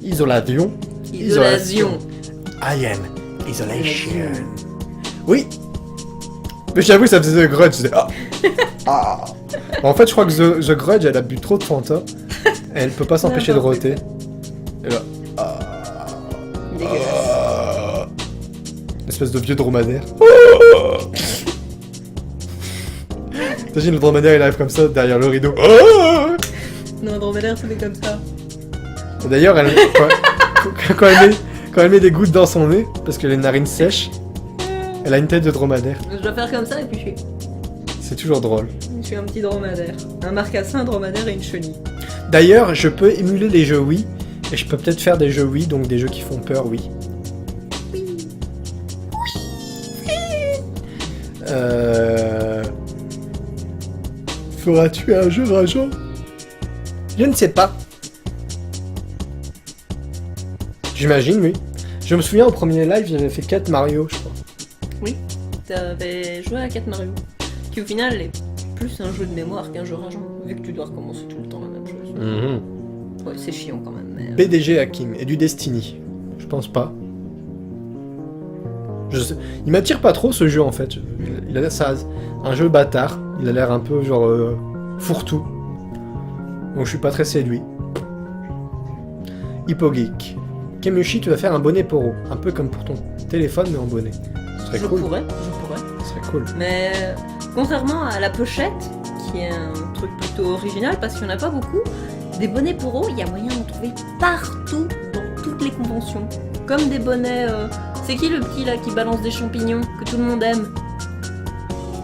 Isolation. Isolation. I am isolation. Oui. Mais j'avoue, ça faisait The Grudge. Ah. Bon, en fait, je crois que The Grudge, elle a bu trop de Fanta. Elle peut pas s'empêcher de roter. Et là. Dégueulasse. Espèce de vieux dromadaire. T'imagines le dromadaire, il arrive comme ça derrière le rideau. Non, un dromadaire, c'était comme ça. D'ailleurs, quand elle met des gouttes dans son nez, parce que les narines sèches, elle a une tête de dromadaire. Je dois faire comme ça et puis C'est toujours drôle. je suis un petit dromadaire. Un marcassin, un dromadaire et une chenille. D'ailleurs, je peux émuler les jeux Wii, et je peux peut-être faire des jeux Wii, donc des jeux qui font peur, oui. Feras-tu un jeu rageant? Je ne sais pas. J'imagine, oui. Je me souviens au premier live, j'avais fait 4 Mario, je crois. Oui, t'avais joué à 4 Mario. Qui au final est plus un jeu de mémoire qu'un jeu rageant, vu que tu dois recommencer tout le temps la même chose. Ouais, c'est chiant quand même, mais... BDG Hakim et du Destiny. Je pense pas. Il m'attire pas trop ce jeu en fait. Il a l'air ça, un jeu bâtard. Il a l'air un peu genre fourre-tout. Donc je suis pas très séduit. Hippogeek. Kemushi, tu vas faire un bonnet Poro. Un peu comme pour ton téléphone mais en bonnet. Ce serait cool. Je pourrais. Ce serait cool. Mais contrairement à la pochette, qui est un truc plutôt original parce qu'il n'y en a pas beaucoup, des bonnets Poro, il y a moyen d'en trouver partout dans toutes les conventions. Comme des bonnets... C'est qui le petit là qui balance des champignons que tout le monde aime?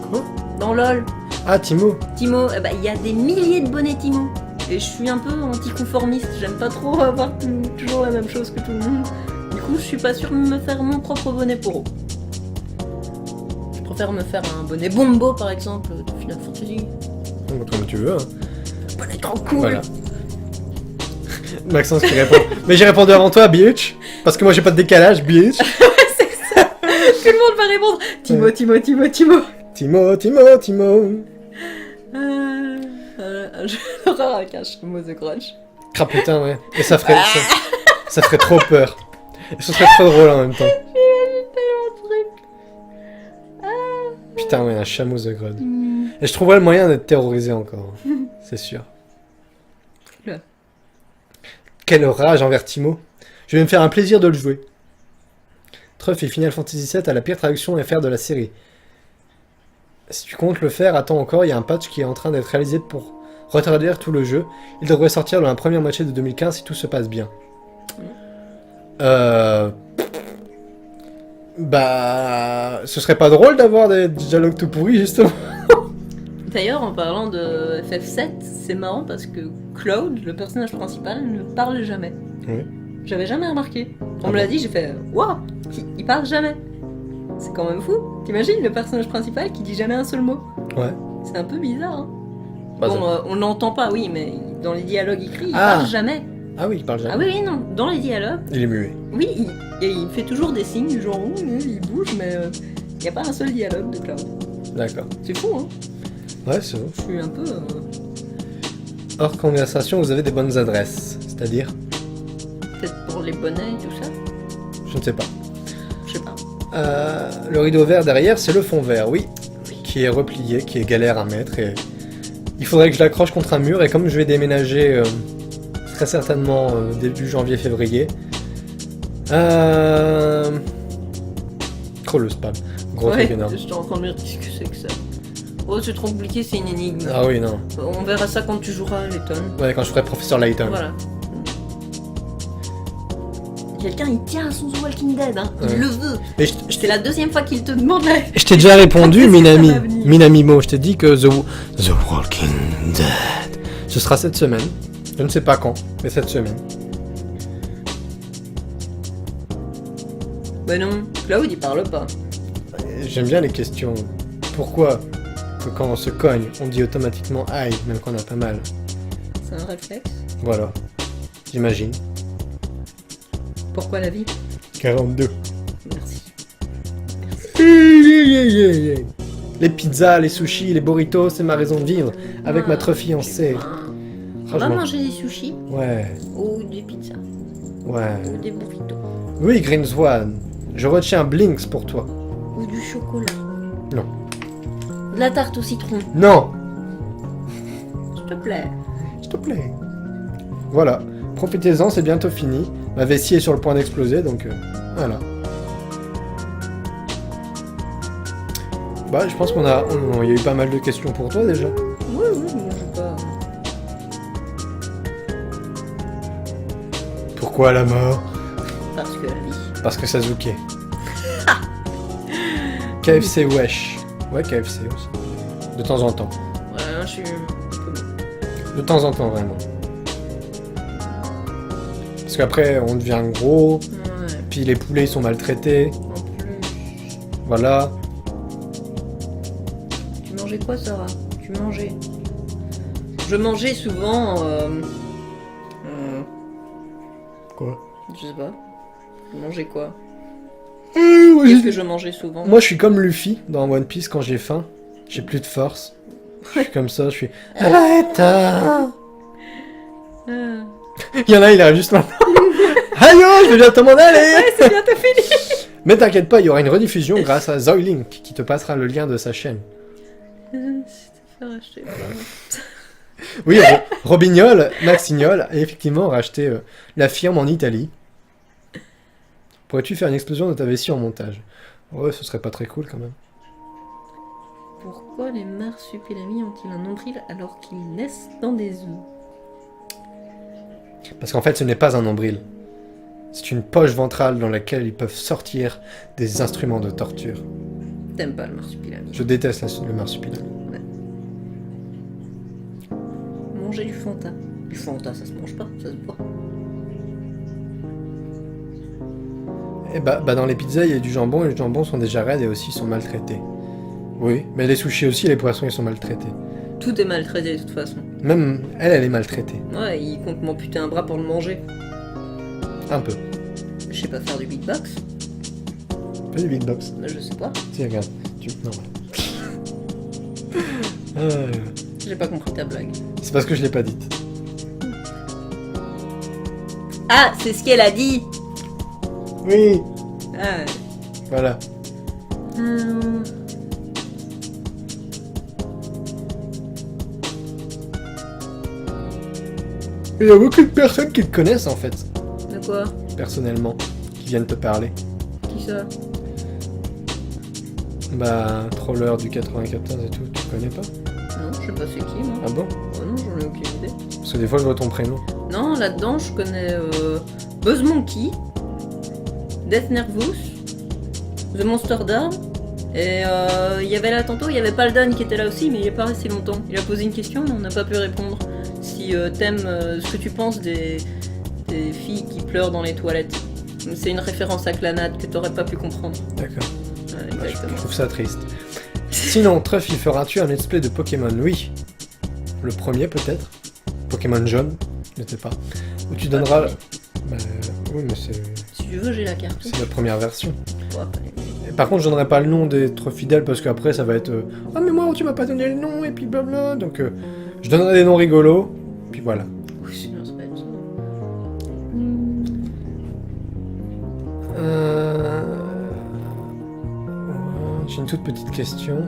Quoi? Dans LOL. Ah, Timo. Timo, il y a des milliers de bonnets Timo. Et je suis un peu anticonformiste, j'aime pas trop avoir toujours la même chose que tout le monde. Du coup, je suis pas sûre de me faire mon propre bonnet Poro. Je préfère me faire un bonnet Bombo par exemple de Final Fantasy. Comme tu veux. Hein. Bonnet trop cool. Voilà. Maxence qui répond. Mais j'ai répondu avant toi, bitch. Parce que moi j'ai pas de décalage, bitch. C'est ça. Tout le monde va répondre. Timo, Ouais. Timo, Timo, Timo. Timo, Timo, Timo. L'horreur avec un chameau The Grudge. Ah putain, ouais. Et ça ferait trop peur. Et ce serait trop drôle en même temps. Putain, ouais, un chameau The Grudge. Et je trouverais le moyen d'être terrorisé encore. C'est sûr. Là. Quelle rage envers Timo. Je vais me faire un plaisir de le jouer. Truff et Final Fantasy VII a la pire traduction FR de la série. Si tu comptes le faire, attends encore, il y a un patch qui est en train d'être réalisé pour retraduire tout le jeu. Il devrait sortir dans la première moitié de 2015 si tout se passe bien. Bah... Ce serait pas drôle d'avoir des dialogues tout pourris, justement. D'ailleurs, en parlant de FF7, c'est marrant parce que Cloud, le personnage principal, ne parle jamais. Oui. J'avais jamais remarqué. On Ah me bon l'a dit, j'ai fait waouh, il parle jamais. C'est quand même fou. T'imagines le personnage principal qui dit jamais un seul mot? Ouais. C'est un peu bizarre. Hein. Bah, Bon, on l'entend pas, oui, mais dans les dialogues écrits, il Ah. parle jamais. Ah oui, il parle jamais. Ah oui, oui, non. Dans les dialogues, Il est muet. oui, il fait toujours des signes du genre il bouge, mais il n'y a pas un seul dialogue de Cloud. D'accord. C'est fou, hein. Ouais, c'est bon. Je suis un peu. Hors conversation, vous avez des bonnes adresses. C'est-à-dire? Peut-être pour les bonnets et tout ça. Je ne sais pas. Je sais pas. Le rideau vert derrière, c'est le fond vert, oui. Qui est replié, qui est galère à mettre. Et il faudrait que je l'accroche contre un mur. Et comme je vais déménager très certainement début janvier-février. Oh le spam. Gros truc Ouais, énorme. j'étais en train de me dire qu'est-ce que c'est que ça. Oh, c'est trop compliqué, c'est une énigme. Ah oui, non. On verra ça quand tu joueras à Layton. Ouais, quand je ferai professeur Layton. Voilà. Quelqu'un, il tient à son The Walking Dead, hein. Ouais. Il le veut. Mais C'est la deuxième fois qu'il te demande la... je t'ai déjà répondu, Quand est-ce que ça Minami. va venir Minamimo, je t'ai dit que The Walking Dead, ce sera cette semaine. Je ne sais pas quand, mais cette semaine. Bah non, Cloud, il parle pas. J'aime bien les questions. Pourquoi que quand on se cogne, on dit automatiquement aïe, même quand on a pas mal? C'est un réflexe. Voilà. J'imagine. Pourquoi la vie? 42. Merci. Les pizzas, les sushis, les burritos, c'est ma raison de vivre. Avec ma fiancée. On va Franchement. manger des sushis Ouais. ou des pizzas. Ouais. Ou des burritos. Oui, Green Swan. Je retiens Blinks pour toi. Ou du chocolat. Non. De la tarte au citron. Non. S'il te plaît. S'il te plaît. Voilà. Profitez-en, c'est bientôt fini. Ma vessie est sur le point d'exploser, donc voilà. Bah, je pense qu'on a... Il y a eu pas mal de questions pour toi, déjà. Oui, moi j'ai pas... Pourquoi la mort? Parce que la vie. Parce que Sasuke. KFC wesh. Ouais, KFC aussi. De temps en temps. Ouais, je suis... De temps en temps, vraiment. Parce qu'après, on devient gros, Ouais, puis les poulets, ils sont maltraités. en plus... Voilà. Tu mangeais quoi, Sarah? Tu mangeais? Je mangeais souvent... Quoi? Je sais pas. Je mangeais quoi? Qu'est-ce que je mangeais souvent? Moi, je suis comme Luffy dans One Piece quand j'ai faim. J'ai plus de force. Je suis comme ça, je suis... Arrête hein. Ah. Il y en a, il arrive juste maintenant. Aïe, oh, je vais bientôt m'en aller. Ouais, c'est bientôt fini. Mais t'inquiète pas, il y aura une rediffusion grâce à Zoilink qui te passera le lien de sa chaîne. C'est fait racheter. Oui, Robignol, Maxignol a effectivement racheté la firme en Italie. Pourrais-tu faire une explosion de ta vessie en montage? Ouais, ce serait pas très cool quand même. Pourquoi les marsupilamis ont-ils un nombril alors qu'ils naissent dans des œufs? Parce qu'en fait, ce n'est pas un nombril. C'est une poche ventrale dans laquelle ils peuvent sortir des instruments de torture. T'aimes pas le marsupilami? Je déteste le marsupilami. Manger du Fanta. Du Fanta, ça se mange pas, ça se boit. Et bah dans les pizzas, il y a du jambon et les jambons sont déjà raides et aussi sont maltraités. Oui, mais les sushis aussi, les poissons, ils sont maltraités. Tout est maltraité de toute façon. Même elle est maltraitée. Ouais, il compte m'amputer un bras pour le manger. Un peu. Je sais pas faire du beatbox. Fais du beatbox. Bah, je sais pas. Si, regarde. Non, ouais. J'ai pas compris ta blague. C'est parce que je l'ai pas dite. Ah, c'est ce qu'elle a dit. Oui. Ah, Voilà. Il y a beaucoup de personnes qui te connaissent en fait, de quoi? personnellement, qui viennent te parler. Qui ça? Bah, Troller du 94 et tout, tu connais pas? Non, je sais pas c'est qui, moi. Ah bon? Oh non, j'en ai aucune idée. Parce que des fois je vois ton prénom. Non, là-dedans, je connais Buzz Monkey, Death Nervous, The Monster Dam, et il y avait là tantôt, il y avait Paldan qui était là aussi, mais il est pas resté longtemps. Il a posé une question, mais on n'a pas pu répondre. Si t'aimes ce que tu penses des filles qui pleurent dans les toilettes. C'est une référence à Clanad que t'aurais pas pu comprendre. D'accord. Ouais, Je exactement. trouve ça triste. Sinon, Truffy, feras-tu un let's play de Pokémon? Oui. Le premier peut-être. Pokémon jaune, je ne sais pas. Où tu donneras... Bah, oui, mais c'est Si tu veux, j'ai la carte. la première version. Ouais, Et par contre, je donnerai pas le nom des trop fidèles parce qu'après ça va être ah mais moi tu m'as pas donné le nom et puis blabla. Donc je donnerai des noms rigolos. Puis voilà. oui, sinon, ça va être ça. J'ai une toute petite question.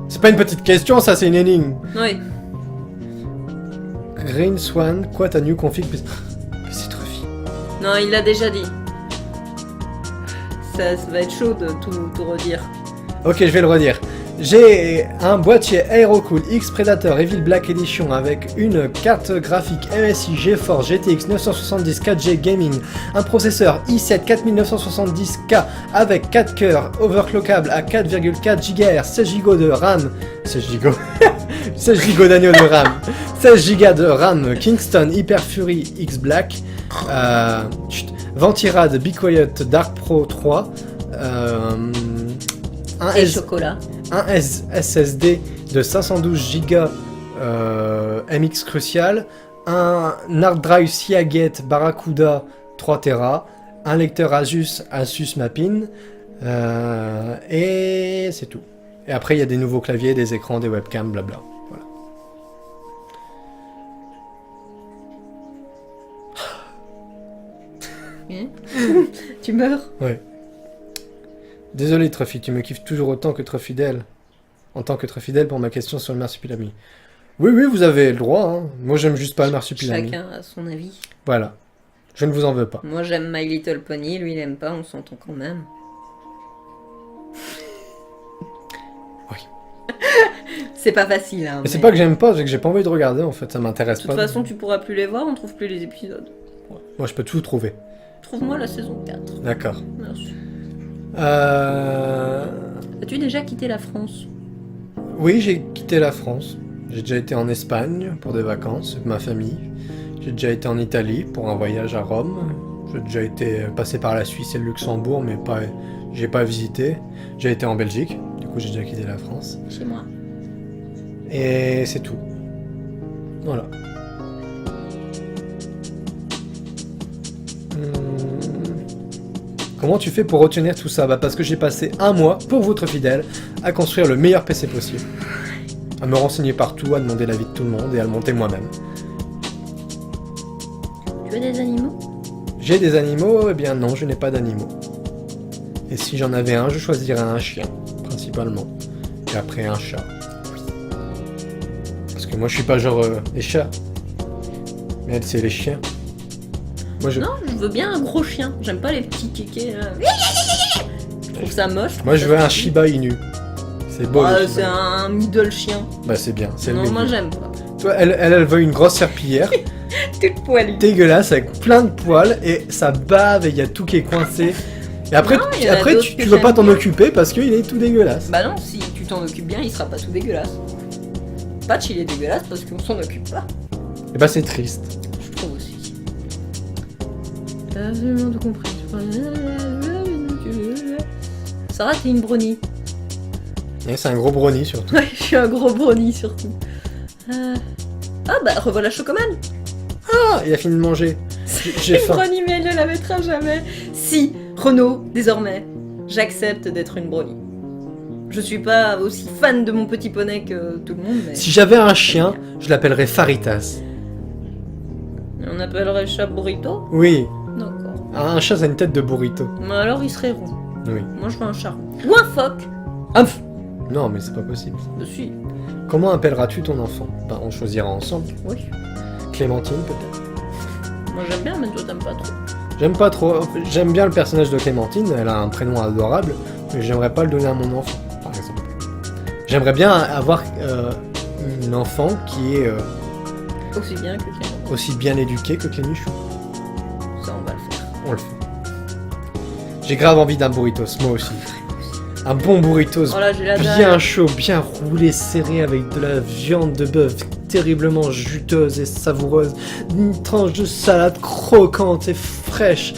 C'est pas une petite question, ça c'est une énigme. Oui. Green Swan, quoi ta new config? Mais c'est Truffy. Non, il l'a déjà dit. Ça va être chaud de tout redire. Ok, je vais le redire. J'ai un boîtier Aerocool X Predator Evil Black Edition avec une carte graphique MSI GeForce GTX 970 4G Gaming, un processeur i7 4970K avec 4 cœurs, overclockable à 4,4 GHz, 16 Go de RAM, 16 Go 16 Go d'agneau de RAM, 16 Go de RAM Kingston Hyper Fury X Black, Ventirad Be Quiet Dark Pro 3, Et chocolat. un SSD de 512 Go MX Crucial, un hard drive Seagate Barracuda 3 Tera, un lecteur Asus Mappin, et c'est tout. Et après il y a des nouveaux claviers, des écrans, des webcams, blabla. Voilà. Oui. Tu meurs. Ouais. Désolé, Truffy, tu me kiffes toujours autant que Truffidèle. En tant que Truffidèle pour ma question sur le marsupilami. Oui, oui, vous avez le droit. Hein. Moi, j'aime juste pas le marsupilami. Chacun a son avis. Voilà. Je ne vous en veux pas. Moi j'aime My Little Pony, lui il aime pas, on s'entend quand même. Oui. C'est pas facile, hein. Mais c'est pas que j'aime pas, c'est que j'ai pas envie de regarder en fait, ça m'intéresse De pas. toute façon, tu pourras plus les voir, on trouve plus les épisodes. Moi, je peux tout trouver. Trouve-moi la saison 4. D'accord. Merci. Euh... As-tu déjà quitté la France? Oui, j'ai quitté la France. J'ai déjà été en Espagne pour des vacances avec ma famille. J'ai déjà été en Italie pour un voyage à Rome. J'ai déjà été passé par la Suisse et le Luxembourg, mais pas, j'ai pas visité. J'ai été en Belgique, du coup j'ai déjà quitté la France. Chez moi. Et c'est tout. Voilà. Comment tu fais pour retenir tout ça? Bah parce que j'ai passé un mois, pour votre fidèle, à construire le meilleur PC possible. À me renseigner partout, à demander l'avis de tout le monde et à le monter moi-même. Tu as des animaux? J'ai des animaux? Eh bien non, je n'ai pas d'animaux. Et si j'en avais un, je choisirais un chien, principalement. Et après un chat. Parce que moi je suis pas genre les chats. Mais elle c'est les chiens. Moi je... Non, je veux bien un gros chien. J'aime pas les petits kékés là. Je trouve ça moche. Moi je veux un Shiba Inu. C'est beau. Ah, le c'est Shiba Inu. un middle chien. Bah c'est bien, c'est le Non, moi milieu. j'aime pas. Toi, elle veut une grosse serpillière, Toute poilue. dégueulasse, avec plein de poils, et ça bave, et il y a tout qui est coincé. Et après, Non, il y en a après d'autres tu que veux pas j'aime t'en bien. occuper parce qu'il est tout dégueulasse. Bah non, si tu t'en occupes bien, il sera pas tout dégueulasse. Patch il est dégueulasse parce qu'on s'en occupe pas. Et bah c'est triste. Je trouve aussi. T'as absolument tout compris. Sarah, t'es une brownie. Et c'est un gros brownie surtout. Ouais, je suis un gros brownie surtout. Ah bah revoilà Chocoman. Ah, il a fini de manger. J'ai Une faim. brownie, mais elle ne la mettra jamais. Si, Renaud, désormais, j'accepte d'être une brownie. Je suis pas aussi fan de mon petit poney que tout le monde, mais... Si j'avais un chien, je l'appellerais Faritas. On appellerait le chat burrito? Oui, D'accord. un chat ça a une tête de burrito. Mais alors il serait rond. Oui. Moi je veux un chat rond. Ou un phoque. Ah, non mais c'est pas possible. Je suis. Comment appelleras-tu ton enfant? Bah on choisira ensemble. Oui. Clémentine peut-être. Moi j'aime bien, mais toi t'aimes pas trop. J'aime pas trop. J'aime bien le personnage de Clémentine, elle a un prénom adorable, mais j'aimerais pas le donner à mon enfant, par exemple. J'aimerais bien avoir une enfant qui est Aussi bien que Clément. aussi bien éduquée que Clémichou. Ça on va le faire. On le fait. J'ai grave envie d'un burritos, moi aussi. Un bon burritos, Oh là j'ai la bien dalle. chaud, bien roulé, serré, avec de la viande de bœuf terriblement juteuse et savoureuse, une tranche de salade croquante et fraîche,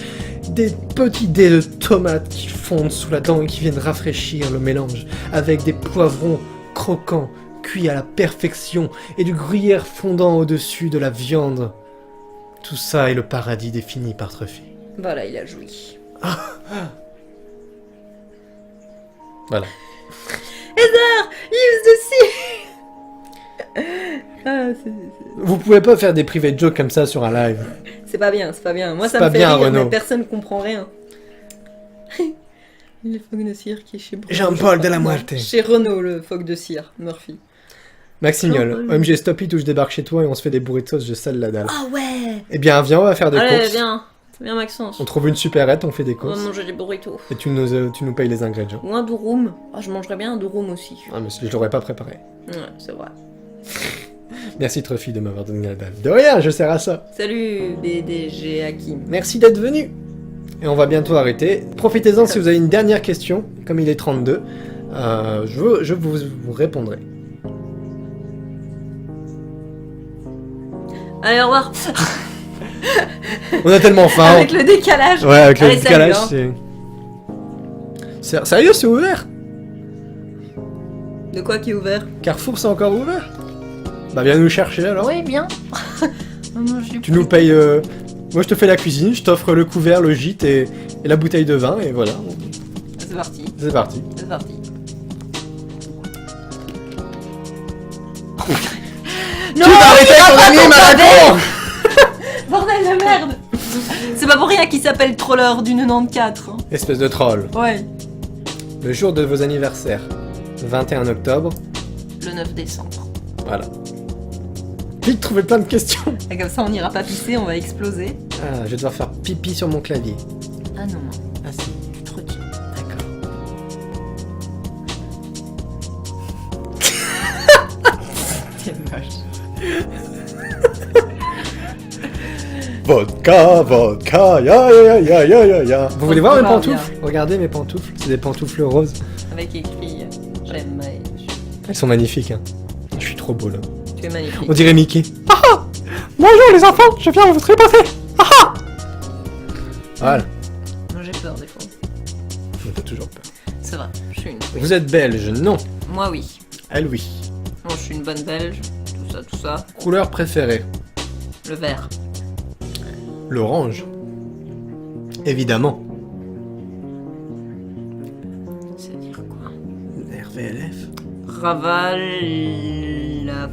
des petits dés de tomates qui fondent sous la dent et qui viennent rafraîchir le mélange, avec des poivrons croquants, cuits à la perfection, et du gruyère fondant au-dessus de la viande. Tout ça est le paradis défini par Truffy. Voilà, il a joui. Voilà. Use the sea. Ah, Vous pouvez pas faire des private jokes comme ça sur un live. c'est pas bien, c'est pas bien. Moi C'est ça pas me fait bien, rire, Renaud. mais personne comprend rien. Le phoque de cire qui est chez Bruno. Jean-Paul de la Non, Muerte. Chez Renaud, le phoque de cire, Murphy. Maxignol, Jean-Paul. OMG Stop It où je débarque chez toi et on se fait des burritos, je sale la dalle. Ah ouais. Eh bien, viens, on va faire des Allez, courses. viens Maxence. On trouve une supérette, on fait des On va courses. manger des burritos. Et tu nous payes les ingrédients. Ou un durum. Ah, je mangerais bien un durum aussi. Ah, mais je l'aurais pas préparé. Ouais, c'est vrai. Merci Truffy de m'avoir donné la dalle. De rien, je sers à ça. Salut BDG Hakim. Merci d'être venu. Et on va bientôt arrêter. Profitez-en si vous avez une dernière question, comme il est 32. Je vous répondrai. Allez, au revoir. On a tellement faim. Avec le décalage. Ouais, avec le Allez, salut, décalage, hein. Sérieux, c'est ouvert? De quoi qui est ouvert? Carrefour, c'est encore ouvert? Bah, viens nous chercher alors. Oui, bien. Tu nous payes. Moi, je te fais la cuisine, je t'offre le couvert, le gîte et la bouteille de vin, et voilà. C'est parti. C'est parti. C'est parti. Tu vas arrêter ton ami, Macron! Bordel de merde. C'est pas pour rien qu'il s'appelle Troller du 94. Hein. Espèce de troll. Ouais. Le jour de vos anniversaires. 21 octobre. Le 9 décembre. Voilà. Vite trouver plein de questions. Et comme ça, on n'ira pas pisser, on va exploser. Ah, je vais devoir faire pipi sur mon clavier. Ah non, non. Ah si. Tu te retiens. D'accord. C'est moche. Vodka, vodka, ya ya ya ya ya ya. Vous voulez voir mes va pantoufles? Regardez mes pantoufles. C'est des pantoufles roses. Avec écrit j'aime Maël. Elles sont magnifiques, hein. Je suis trop beau là. Tu es magnifique. On dirait Mickey. Ah ah. Bonjour les enfants, je viens vous tripoter. Ah ah. Voilà. Moi j'ai peur des fois. T'as toujours peur. C'est vrai, je suis une. Vous êtes belge? Non. Moi oui. Elle oui. Moi je suis une bonne belge. Tout ça. Couleur préférée? Le vert. L'orange. Évidemment. C'est-à-dire quoi? RVLF. Raval la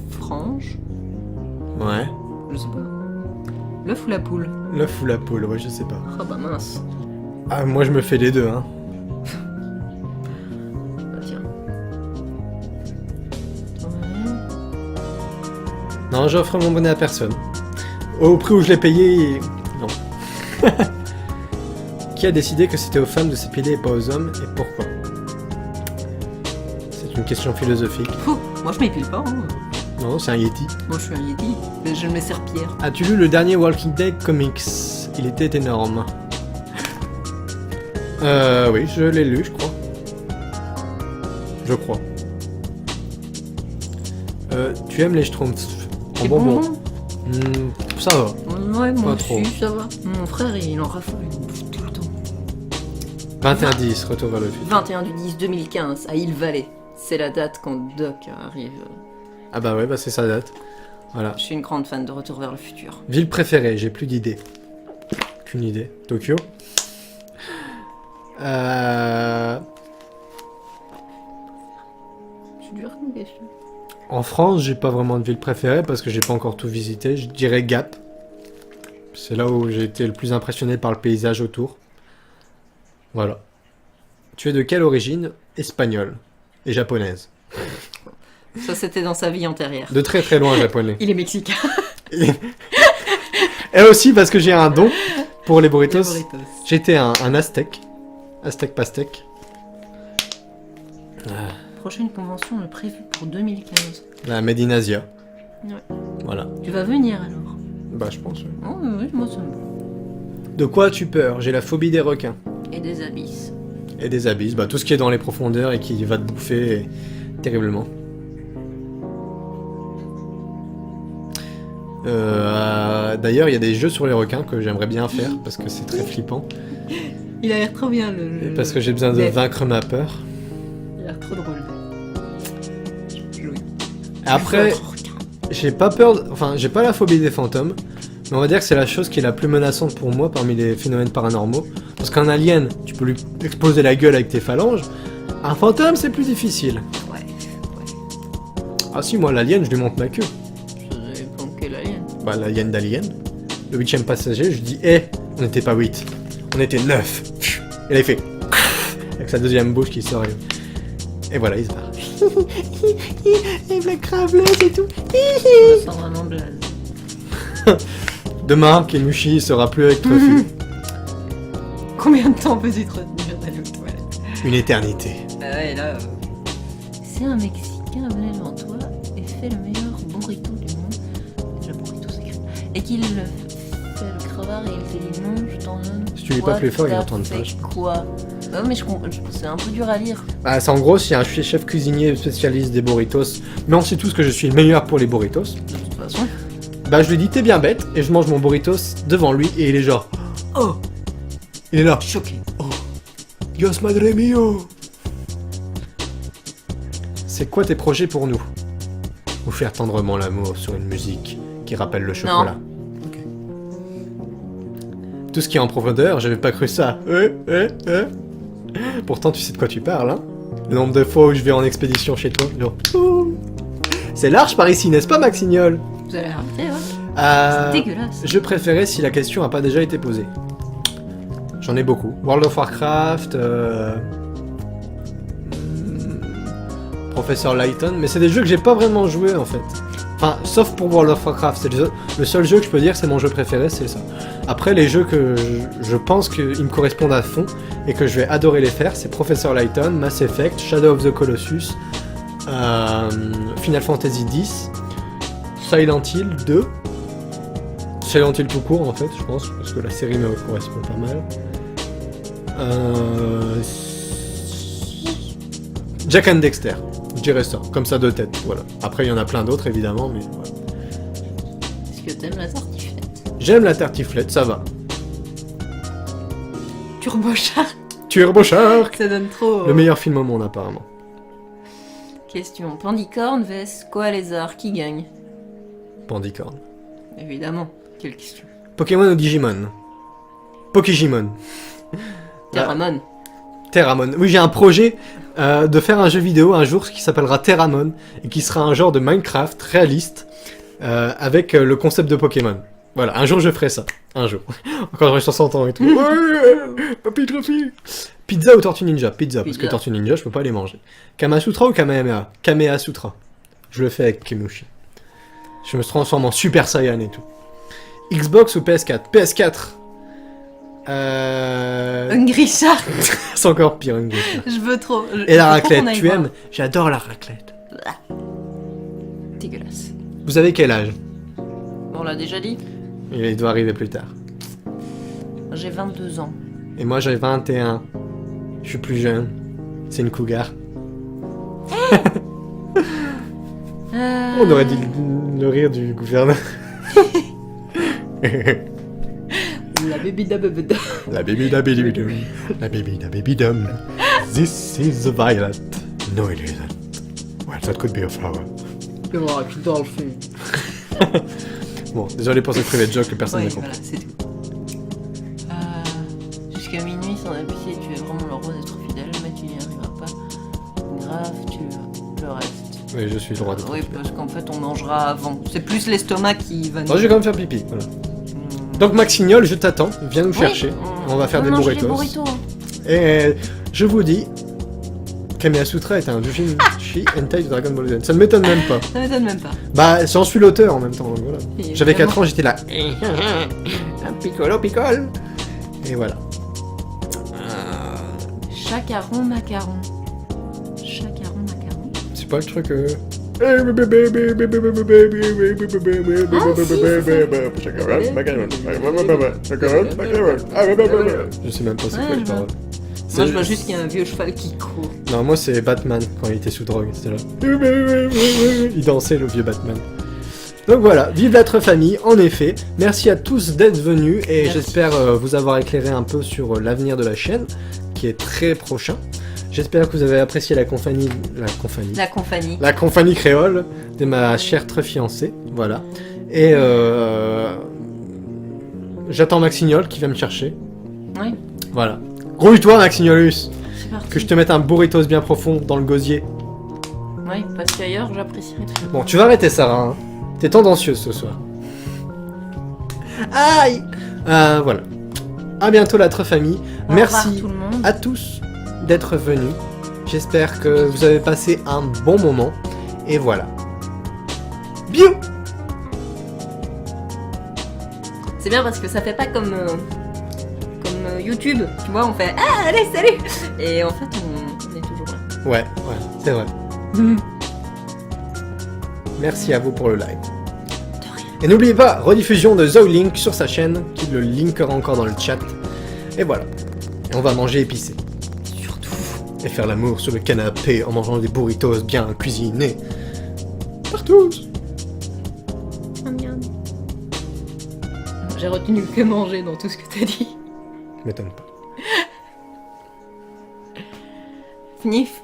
frange. Ouais. Je sais pas. L'œuf ou la poule? L'œuf ou la poule, ouais, je sais pas. Ah bah mince. Ah, moi je me fais les deux, hein. Bah tiens. Ouais. Non, j'offre mon bonnet à personne. Au prix où je l'ai payé, non. Qui a décidé que c'était aux femmes de s'épiler et pas aux hommes, et pourquoi? C'est une question philosophique. Pouh, moi je m'épile pas. Hein. Non, c'est un Yeti. Moi je suis un Yeti. Mais je me sers pierre. As-tu lu le dernier Walking Dead comics? Il était énorme. Oui, je l'ai lu, je crois. Je crois. Tu aimes les Schtroumpfs? En Les bonbons? bonbons. Ça va. Ouais, moi Pas trop. aussi, ça va. Mon frère, il en raffole, il en bouffe tout le temps. 21-10, retour vers le futur. 21 du 10 2015, à Île-Vallée. C'est la date quand Doc arrive. Ah bah ouais, bah c'est sa date. Voilà. Je suis une grande fan de Retour vers le futur. Ville préférée, j'ai plus d'idées. Aucune idée. Tokyo. C'est dur comme question. En France, j'ai pas vraiment de ville préférée parce que j'ai pas encore tout visité. Je dirais Gap. C'est là où j'ai été le plus impressionné par le paysage autour. Voilà. Tu es de quelle origine? Espagnole. Et japonaise. Ça, c'était dans sa vie antérieure. De très très loin japonais. Il est mexicain. Et aussi parce que j'ai un don pour les burritos. Les burritos. J'étais un aztèque. Aztèque pastèque. Prochaine convention est prévue pour 2015. La Made in Asia. Ouais. Voilà. Tu vas venir alors? Bah je pense. Oui. Oh oui, moi ça me va. De quoi as-tu peur? J'ai la phobie des requins. Et des abysses. Et des abysses. Bah tout ce qui est dans les profondeurs et qui va te bouffer terriblement. D'ailleurs, il y a des jeux sur les requins que j'aimerais bien faire parce que c'est très flippant. Il a l'air trop bien le. Et parce que j'ai besoin de Mais- vaincre ma peur. Il a l'air trop drôle. Oui. Après, j'ai pas peur, enfin, j'ai pas la phobie des fantômes, mais on va dire que c'est la chose qui est la plus menaçante pour moi parmi les phénomènes paranormaux. Parce qu'un alien, tu peux lui exploser la gueule avec tes phalanges. Un fantôme, c'est plus difficile. Ouais. Ah si, moi, l'alien, je lui monte ma queue. Ça dépend quel alien. Bah, l'alien d'Alien. Le 8ème passager, je dis, hé, on n'était pas 8, on était 9. Et là, il fait, avec sa deuxième bouche qui sort. Et voilà, il se barre. Et la craveleuse et tout. Ça sent vraiment blaze. Demain, Kemushi sera plus avec Truffu. Combien de temps peux-tu te retenir d'aller aux toilettes? Une éternité. Ah ouais, là. Si un Mexicain venait devant toi et fait le meilleur burrito du monde, déjà burrito c'est écrit, et qu'il fait le crevard et il te dit non, je t'en donne. Si tu lis pas plus fort, il entend pas. pas, je pense. Quoi? Non, mais c'est un peu dur à lire. Bah, c'est en gros, si un chef cuisinier spécialiste des burritos, mais on sait tous que je suis le meilleur pour les burritos, De toute façon. bah je lui dis t'es bien bête, et je mange mon burritos devant lui, et il est genre, Oh, il est là, choqué. Dios madre mio. C'est quoi tes projets pour nous? Vous faire tendrement l'amour sur une musique qui rappelle le chocolat. Ok. Tout ce qui est en profondeur, j'avais pas cru ça. Pourtant, tu sais de quoi tu parles, hein? Le nombre de fois où je vais en expédition chez toi, genre... C'est large par ici, n'est-ce pas, Maxignol? Vous allez arrêter, ouais? C'est dégueulasse. Je préférais si la question n'a pas déjà été posée. J'en ai beaucoup. World of Warcraft, Professor Layton, mais c'est des jeux que j'ai pas vraiment joué en fait. Enfin, sauf pour World of Warcraft, c'est le seul jeu que je peux dire c'est mon jeu préféré, c'est ça. Après, les jeux que je pense qu'ils me correspondent à fond et que je vais adorer les faire, c'est Professor Layton, Mass Effect, Shadow of the Colossus, Final Fantasy X, Silent Hill 2, Silent Hill tout court en fait, je pense, parce que la série me correspond pas mal. Jack and Dexter, je dirais ça, comme ça de tête, voilà. Après il y en a plein d'autres évidemment, mais voilà. Est-ce que t'aimes la tartiflette? J'aime la tartiflette, ça va. Turbo Shark. Turbo Shark, Ça donne trop... le meilleur film au monde apparemment. Question. Pandicorne vs Koalézard, qui gagne? Pandicorne. Évidemment. Quelle question. Pokémon ou Digimon? Pokégimon. Terramon. Terramon. Oui, j'ai un projet de faire un jeu vidéo un jour qui s'appellera Terramon et qui sera un genre de Minecraft réaliste avec le concept de Pokémon. Voilà, un jour je ferai ça. Un jour. Quand j'aurai 60 ans et tout. Ouais, papi trophy. Pizza ou Tortue Ninja? Pizza, parce que Pizza. Tortue Ninja, je peux pas les manger. Kamasutra ou Kamehameha? Kamea Sutra. Je le fais avec Kimushi. Je me transforme en Super Saiyan et tout. Xbox ou PS4? PS4. Hungry Shark. C'est encore pire, Hungry Shark. Je veux trop. Et la raclette, tu aimes? J'adore la raclette. Dégueulasse. Vous avez quel âge? On l'a déjà dit. Il doit arriver plus tard. J'ai 22 ans. Et moi j'ai 21. Je suis plus jeune. C'est une cougar. On aurait dit le rire du gouverneur. La baby da baby da. La baby da baby dum. La baby da baby dum. This is a violet. No it isn't. Well, that could be a flower. Le voir qui dort le film. Bon, désolé pour cette private joke que personne Ouais, n'a compris. voilà, c'est tout. Jusqu'à minuit, sans appuyer, tu es vraiment le roi d'être fidèle, mais tu n'y arriveras pas. Grave, tu le restes. Oui, je suis le roi de Oui, parce qu'en fait, on mangera avant. C'est plus l'estomac qui va nous... Oh, je vais quand même faire pipi. Voilà. Donc Maxignol, je t'attends. Viens nous chercher. On va faire des manger burritos. hein. Et je vous dis, Kamea Sutra est un Jujutsu Hentai de Dragon Ball Z. Ça ne m'étonne même pas. Ça m'étonne même pas. Bah, j'en suis l'auteur en même temps, donc voilà. Et J'avais évidemment. 4 ans, j'étais là. Un piccolo picole. Et voilà. Chacaron, macaron. Chacaron, macaron. C'est pas le truc. Je sais même pas c'est quoi Ouais, les je vois. paroles. Moi, je vois juste qu'il y a un vieux cheval qui court. Non, moi c'est Batman quand il était sous drogue, c'était là. Il dansait le vieux Batman. Donc voilà, vive notre famille, en effet. Merci à tous d'être venus et Merci. j'espère vous avoir éclairé un peu sur l'avenir de la chaîne, qui est très prochain. J'espère que vous avez apprécié la compagnie. La compagnie. La compagnie créole de ma chère très fiancée, voilà. Et j'attends Maxignol qui vient me chercher. Oui, Voilà. Grouille-toi Maxignolus, c'est parti. que je te mette un burritos bien profond dans le gosier. Oui, parce qu'ailleurs, j'apprécierais très. Bon, tu vas arrêter Sarah, hein. T'es tendancieuse ce soir. Aïe. Voilà. À bientôt la très famille. Au Merci revoir tout le monde. à tous d'être venus. J'espère que vous avez passé un bon moment. Et voilà. Bio. C'est bien parce que ça fait pas comme YouTube, tu vois, on fait ah allez salut et en fait on est toujours là. Ouais, c'est vrai. Merci à vous pour le live. De rien. Et n'oubliez pas, rediffusion de Zoolink sur sa chaîne, qui le linkera encore dans le chat. Et voilà. Et on va manger épicé. Surtout. Et faire l'amour sur le canapé en mangeant des burritos bien cuisinés. Partout. J'ai retenu que manger dans tout ce que t'as dit. M'étonne pas. Fnif.